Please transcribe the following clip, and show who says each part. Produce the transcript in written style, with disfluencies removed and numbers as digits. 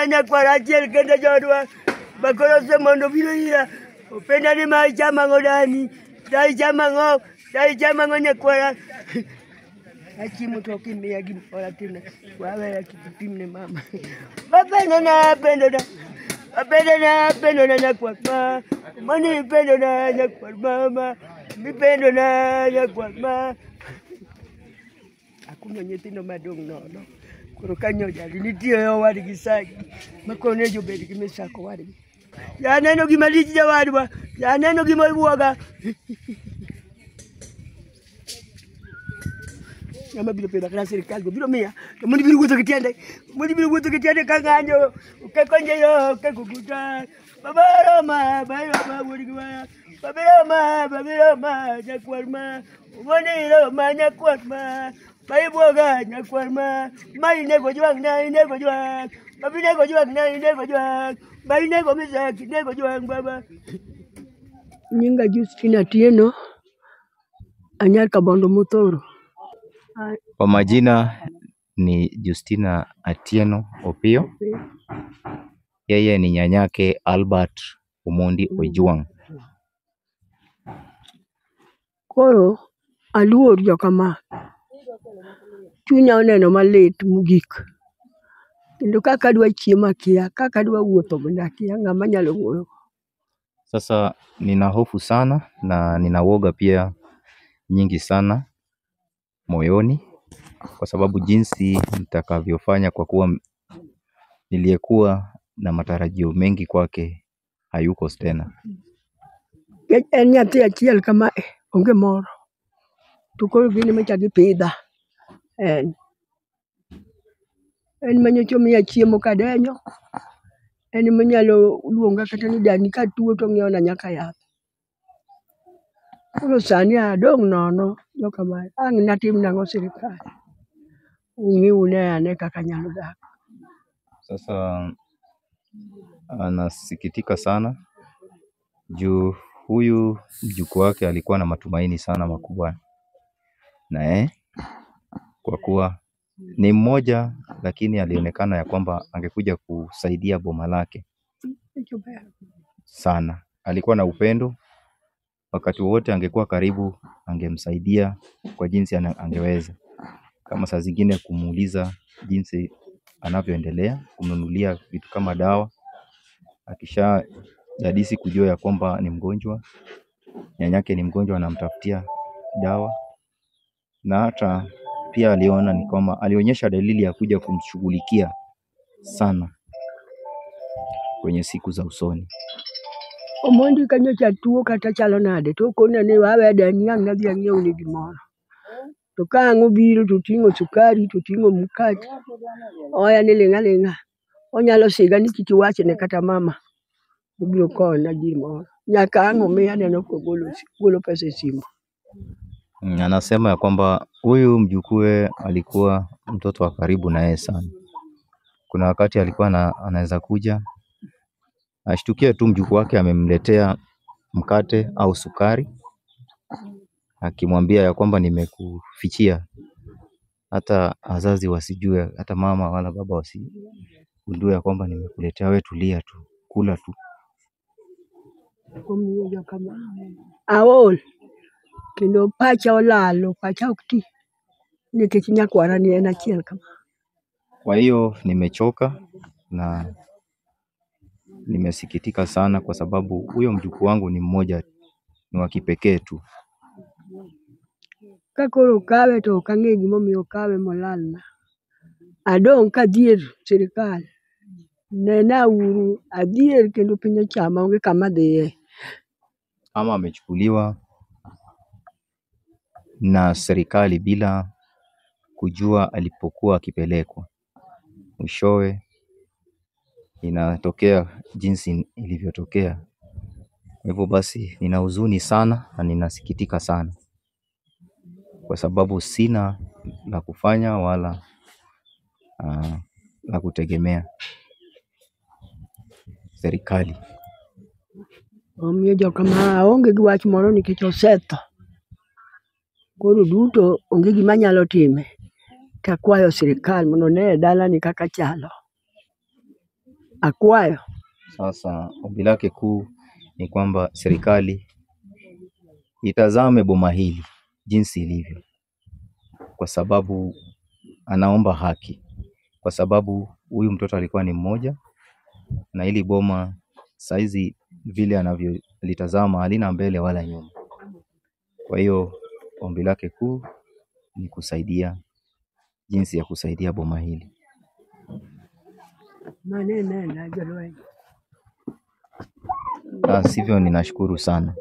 Speaker 1: na nyakwara achiel kende jodwa. Bakoro se mondo biro ira. Openda ni ma chama ngodani. Dai chama ngo nyakwara. Achimo to kimia gi ora tena. Wawe kitimne mama. Apendo na nyakwara. Mani pendo na nyakwara mama. Mi pendo na nyakwara. Akuno nyithindo madong nono. Koro kanyo jadi nitie owadgi sagi. Makone jo bed gi misako wadgi. Ya neno gima lich jawadwa. Ya neno gima ibuoga. Nyama bilo peda kala serikali go bilo mia. Moni bilo wuotho kitiende. Kanganyo. Kekonje yo kekukuta. Babaroma wurigwa. Babaroma nyakwarma. Woniro nyakwarma. Baibuoga nyakwarma. Mai nego jwang na nego jwang. Babinego jwang na nego jwang. Bainego misaki nego jwang baba. Nyinga Justina Atieno. Anyar Kabondo Muthoro.
Speaker 2: Kwa majina ni Justina Atieno Opiyo. Yeye ni nyanyake Albert Omondi Ojwang.
Speaker 1: Koro aluor jokama. Chunya oneno malit mugik. Kendo kaka dwa chiemo akia, kaka dwa wuotho bende akia, ng'ama nyalo wuoyo.
Speaker 2: Sasa nina hofu sana na nina woga pia nyingi sana moyoni, kwa sababu jinsi nitakavyofanya, kwa kuwa niliyekuwa na matarajio mengi kwake hayuko tena.
Speaker 1: En nyathi achiel kama onge moro. To koro gini machagi pidha. En manyocho miya chiemo kadenyo. En manyalo luonga kata ni dani ka tuo to ng'iewona nyaka yath. Koro sani adong' nono jokama. Ang' natim nang'o sirikal. Ung'iune ane kaka nyalo dak.
Speaker 2: Sasa anasikitika sana juu huyu mjukuu wake alikuwa na matumaini sana makubwa naye, kwa kuwa ni mmoja, lakini alionekana ya kwamba angekuja kusaidia boma lake sana. Alikuwa na upendo, wakati wote angekuwa karibu, angemsaidia kwa jinsi angeweza. Kama saa zingine kumuuliza jinsi anavyoendelea, kumnunulia vitu kama dawa. Akisha dadisi kujua ya kwamba ni mgonjwa, nyanyake ni mgonjwa, anamtafutia dawa. Na hata pia aliona ni kama alionyesha dalili ya kuja kumshughulikia sana kwenye siku za usoni.
Speaker 1: Omondi kanyocha tuo kata chalo nade to kona ni wawe dani ang' nadhi ang'iew ni gimoro. To ka ang' obiro to ting'o sukari, to ting'o mkate. Oya ni ling'a. Onyalo siga ni kik iwachne kata mama. Obiro konya gimoro. Nyaka ang' omiya neno kogolo pesa e simu.
Speaker 2: Anasema ya kwamba huyu mjukuu alikuwa mtoto wa karibu na yeye sana. Kuna wakati alikuwa anaweza kuja ashtukie tu mjukuu wake amemletea mkate au sukari, akimwambia ya kwamba nimekufichia, hata wazazi wasijue, hata mama wala baba wasigundue ya kwamba nimekuletea, wewe tulia tu, kula tu.
Speaker 1: Aol kendo pacha olalo, pacha ok ti nikech nyakwara ni en achiel kama.
Speaker 2: Kwa hiyo nimechoka na nimesikitika sana, kwa sababu huyo mjukuu wangu ni mmoja, ni wa kipekee tu.
Speaker 1: Kakoro kawe to kang'e gimomiyo kawe molalna. Adong' kadhier sirikal. Nena uru adhier kendo piny ochama onge kama dhiye.
Speaker 2: Ama amechukuliwa na serikali bila kujua alipokuwa akipelekwa. Mwishowe inatokea jinsi ilivyotokea. Hivyo basi nina huzuni sana na ninasikitika sana, kwa sababu sina la kufanya wala la kutegemea serikali.
Speaker 1: Omiyo jokama onge gi wach moro nikech osetho. Koro duto onge gima nyalo time. Takwayo sirikal mondo ne dala ni kaka chalo. akwayo.
Speaker 2: Sasa ombi lake kuu ni kwamba serikali itazame boma hili jinsi ilivyo, kwa sababu anaomba haki, kwa sababu huyu mtoto alikuwa ni mmoja, na hili boma saizi vile anavyolitazama halina mbele wala nyuma. Kwa hiyo ombi lake kuu ni kusaidia, jinsi ya kusaidia boma hili. Sivyo, ninashukuru sana.